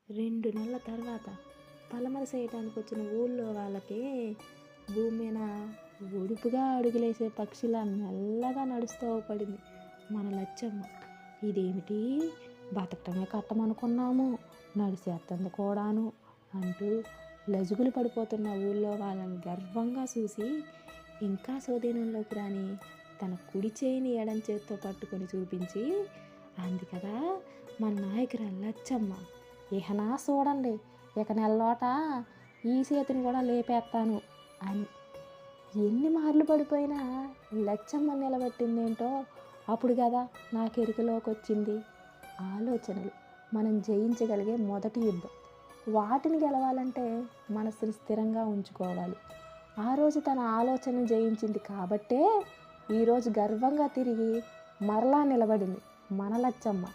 2 నెలల తర్వాత పలమరస వేయటానికి వచ్చిన ఊళ్ళో వాళ్ళకి భూమి మీద ఒడుపుగా అడుగులేసే పక్షిలా మెల్లగా నడుస్తూ పడింది మన లచ్చమ్మ. ఇదేమిటి, బతకటమే కట్టమనుకున్నాము, నడిచేస్తుంది కూడాను అంటూ లజుగులు పడిపోతున్న ఊళ్ళో వాళ్ళని గర్వంగా చూసి ఇంకా స్వాధీనంలోకి రాని తన కుడి చేయిని ఎడం చేతితో పట్టుకొని చూపించి అంది కదా మన నాయకురాలు లచ్చమ్మ, ఇహనా చూడండి, ఇక నెల్లోట ఈ చేతిని కూడా లేపేస్తాను అని. ఎన్ని మార్లు పడిపోయినా లచ్చమ్మ నిలబెట్టిందేంటో అప్పుడు కదా నాకు ఎరుకలోకి వచ్చింది. ఆలోచనలు మనం జయించగలిగే మొదటి యుద్ధం. వాటిని గెలవాలంటే మనసుని స్థిరంగా ఉంచుకోవాలి. ఆ రోజు తన ఆలోచనను జయించింది కాబట్టే ఈరోజు గర్వంగా తిరిగి మరలా నిలబడింది మన లచ్చమ్మ.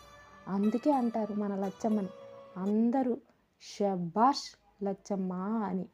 అందుకే అంటారు మన లచ్చమ్మని అందరూ షబాష్ లచ్చమ్మ అని.